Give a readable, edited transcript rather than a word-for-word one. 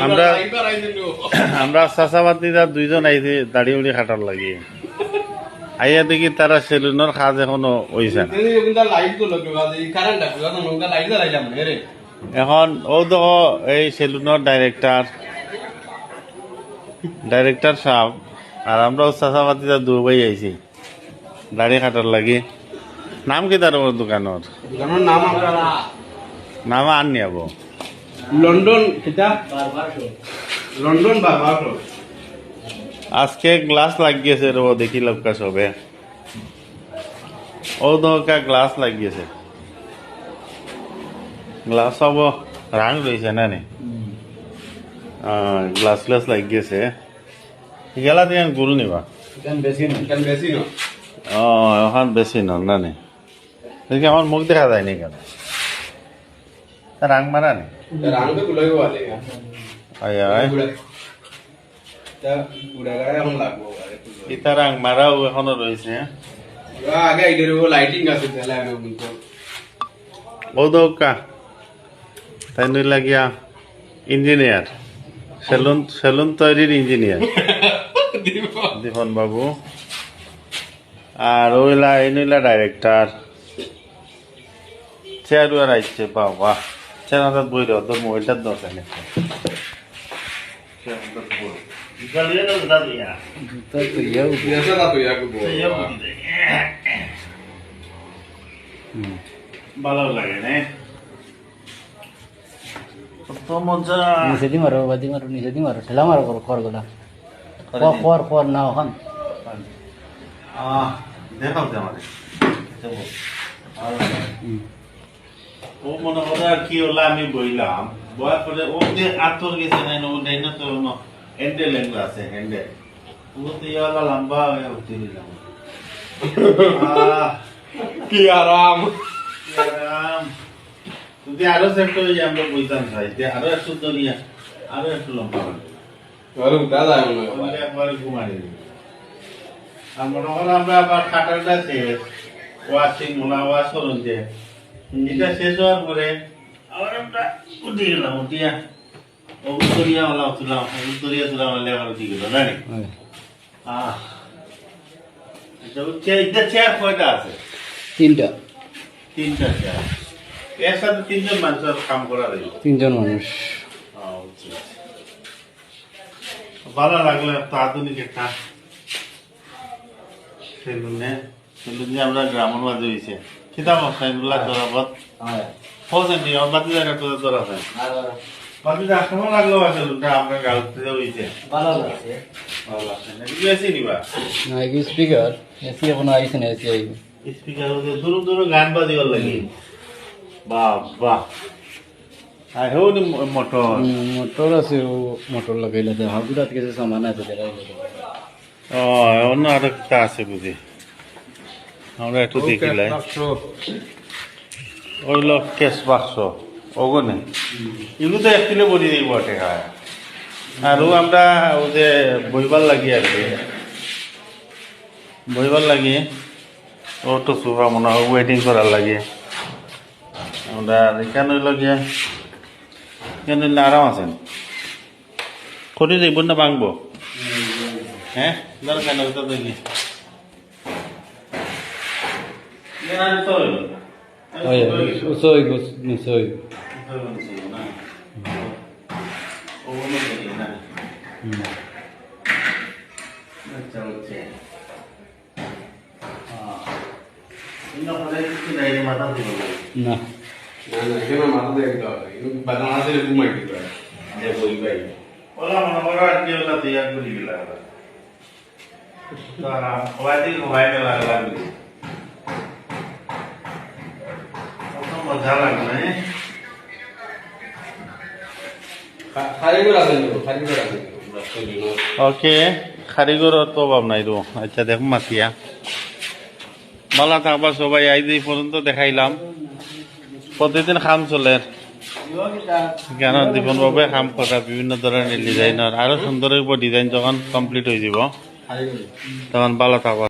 আমরা আমরা চাচাবাতিরা দুইজন আইছি দাড়ি উড়ি খাটার লাগিয়ে আইয়া দেখি তারা সেলুনের কাজ এখনো হইছে না। এখন ও দেখো এই সেলুনের ডাইরেক্টর সাহেব আর আমরা চাচাবাতিরা দুবাই আইছি দাড়ি কাটার লাগি। নাম কি তার দোকানের নাম আর নি আবো লন্ডন লন্ডন আজকে গ্লাস লাগিয়েছে রে দেখি লবকা সবে ও দোকা গ্লাস লাগিয়েছে গ্লাস সব রাং রয়েছে না নি গ্লাস লাগিয়েছে গেলা দিয়ে গুরু নিবা এখন বেশি নন না নি দেখি আমার মুখ দেখা যায়নি কেন রাং মারা নি ইতা রাং মারাও এখনো রয়েছে ও দৌকা তাই নই লাগিয়া ইঞ্জিনিয়ার সেলুন তৈরির ইঞ্জিনিয়ার দীপন বাবু আর ওইলা এই নইলা ডাইরেক্টর চেয়ার আর আইছে বাবা চেয়ার হাত বই দাও তোর মোবাইলটার দরকার নেই ভালো লাগে না তো মজা নিচে দি মারো বাদি মারো নিচে দি মারো ঠেলা মারো খড় গোলা খড় না ওখান দেখাও আমাদের ও মনে করে আর কি হলো আমি বইলাম বয়ার পরে ও যে আতর গেছে না ও নেই না তো হ্যান্ডেল আছে হ্যান্ডেল ও তো ইয়ালা লম্বা হয়ে উঠে দিলাম কি আরাম যদি আরো সেট হয়ে যায় আমরা বইতাম চাই যে আরো একটু দরিয়া আরো একটু লম্বা একবারে ঘুমাই দিই আর মনে করো আমরা আবার খাটারটা শেষ ওয়াশিং মোলা ওয়াশ করুন যে এটা শেষ হওয়ার পরে আবার আমরা উঠে গেলাম উঠিয়া উত্তরিয়া ওলা তুলাম উত্তরিয়া তুলাম আবার উঠে গেল না এটা চেয়ার কয়টা আছে তিনটা চেয়ার এর সাথে তিনজন মানুষের কাম করা রইল তিনজন মানুষ ভালো লাগলো একটা আধুনিক একটা সেলুনে আমরা গ্রামের মাঝে হয়েছে কিতাব সাইদুল্লাহ জরাবত হোসেন নি আমার বাতি জায়গা তো জরা হয় বাতি যা কেমন লাগলো সেলুনটা আপনার গাউতে হয়েছে ভালো লাগছে নাকি এসি নিবা না কি স্পিকার এসি এখন আইছে না এসি আইবে স্পিকার হতে দূর গান বাজিবার লাগি বাবা আই হোনি মোটর আছে ও মোটর লাগাইলে তো হাগুরাত কিছু সামান আছে অন্য আর একটা আছে বুঝি আমরা একটু দেখিলাই ওইল কেস বাক্স ওগুনে এগুলো তো একচুয়ালি বলি দিব টেকা আর আমরা ও যে বইবার লাগি আর কি বইবার লাগি ও তো সোফা মনে হয় ওয়েটিং করার লাগে আমরা এখানে লাগিয়ে এখানে আরাম আছেন কটি যাইব না ভাঙবো হ্যাঁ দাঁড়া কেন তো দেখি উসই গো নিসই না মজা লাগবে ওকে কারিগরের তো অভাব নাই রো আচ্ছা দেখুন মাতিয়া ভালো থাকবা সবাই আজ এই পর্যন্ত দেখাইলাম প্রতিদিন খাম চলে কেন দীপন বাবুয়ে কাম করা বিভিন্ন ধরনের ডিজাইনের আরো সুন্দর ডিজাইন যখন কমপ্লিট হয়ে যাব তখন ভালো থাকবা।